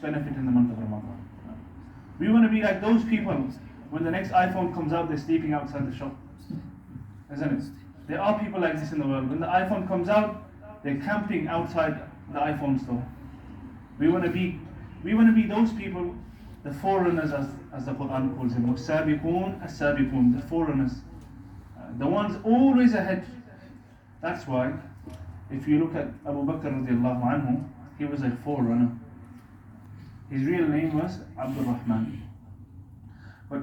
benefit in the month of Ramadan. We want to be like those people when the next iPhone comes out, they're sleeping outside the shop. Isn't it? There are people like this in the world. When the iPhone comes out, they're camping outside the iPhone store. We want to be those people, the forerunners, as the Quran calls them, as-sabiqun, as-sabiqun, the forerunners, the ones always ahead. That's why, if you look at Abu Bakr radiallahu anhu, he was a forerunner. His real name was Abdul Rahman, but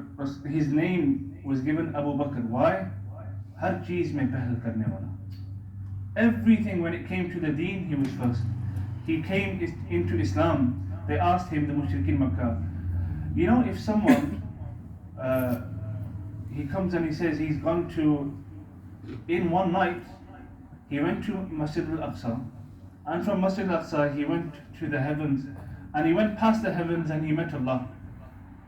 his name was given Abu Bakr. Why? Har cheez mein pehl karne wala. Everything, when it came to the deen, he was first. He came into Islam. They asked him, the Mushrikeen Makkah, you know, if someone he comes and he says he's gone to, in one night he went to Masjid al-Aqsa, and from Masjid al-Aqsa he went to the heavens, and he went past the heavens and he met Allah,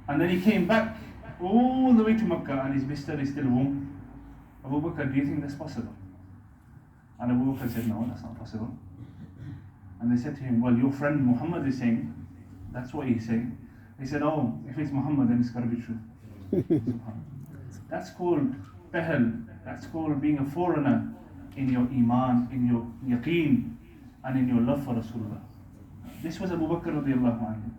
and then he came back all the way to Makkah and his bister is still warm. Abu Bakr, do you think that's possible? And Abu Bakr said, no, that's not possible. And they said to him, well, your friend Muhammad is saying, that's what he's saying. They said, oh, if it's Muhammad, then it's got to be true. That's called pehl. That's called being a foreigner in your iman, in your yaqeen, and in your love for Rasulullah. This was Abu Bakr radiallahu anhu.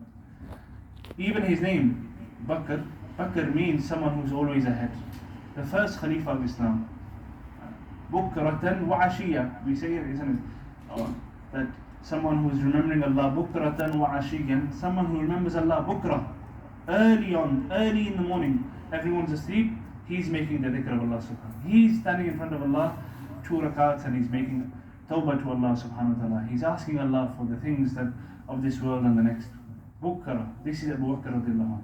Even his name, Bakr means someone who's always ahead. The first Khalifa of Islam. Bukratan wa ashiya. We say it, isn't it? That someone who's remembering Allah, bukratan wa ashiyan, someone who remembers Allah bukra, early in the morning, everyone's asleep, he's making the dhikr of Allah subhanahu. He's standing in front of Allah 2 rakats and he's making tawbah to Allah subhanahu wa ta'ala. He's asking Allah for the things that of this world and the next. Bukra. This is Abu Bakr radiallahu anhu.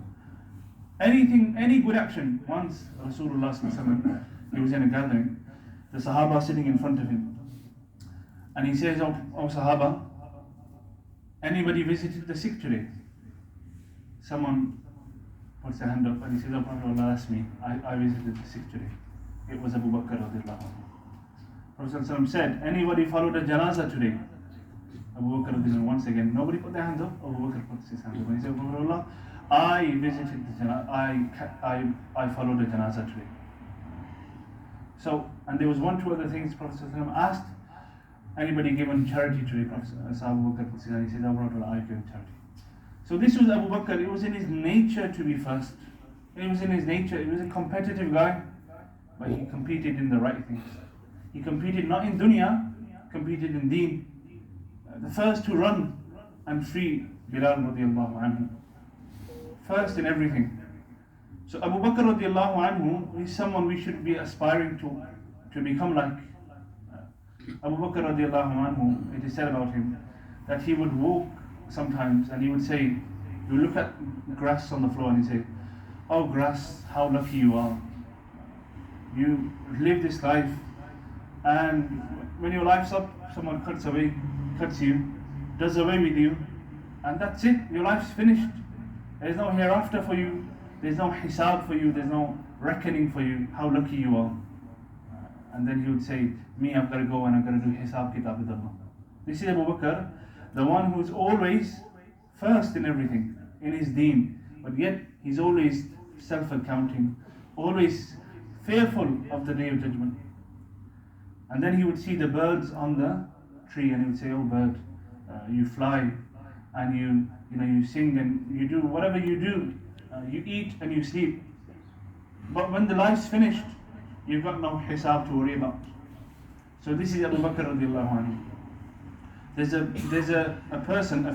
Any good action. Once Rasulullah sallallahu alaihi wasallam, he was in a gathering, the Sahaba sitting in front of him, and he says, oh Sahaba, anybody visited the sick today? Someone puts their hand up and he says, oh Prophet Allah, that's me. I visited the sick today. It was Abu Bakr radiallahu anhu. Prophet said, anybody followed a janazah today? Abu Bakr radiallahu, once again, nobody put their hands up. Abu Bakr puts his hands up and he said, Prophet Allah, I visited the janazah, I followed a janazah today. So, and there was 2 other things Prophet asked, anybody given charity today? Prophet Abu Bakr puts his hand, he said, oh Prophet Allah, I've given charity. So this was Abu Bakr. It was in his nature to be first. It was in his nature. He was a competitive guy, but he competed in the right things. He competed not in dunya, competed in deen. The first to run and free Bilal radiallahu anhu. First in everything. So Abu Bakr radiallahu anhu is someone we should be aspiring to become like. Abu Bakr radiallahu anhu, it is said about him that he would walk sometimes and he would say, you look at grass on the floor and he'd say, oh grass, how lucky you are. You live this life, and when your life's up, someone cuts you, does away with you, and that's it, your life's finished. There's no hereafter for you, there's no hisab for you, there's no reckoning for you, how lucky you are. And then he would say, me, I've got to go and I've got to do hisab kitab with Allah. This is Abu Bakr, the one who's always first in everything, in his deen, but yet he's always self-accounting, always fearful of the day of judgment. And then he would see the birds on the tree and he would say, oh bird, you fly and you sing and you do whatever you do, you eat and you sleep, but when the life's finished, you've got no hisab to worry about. So this is Abu Bakr radiallahu anhu. There's a person,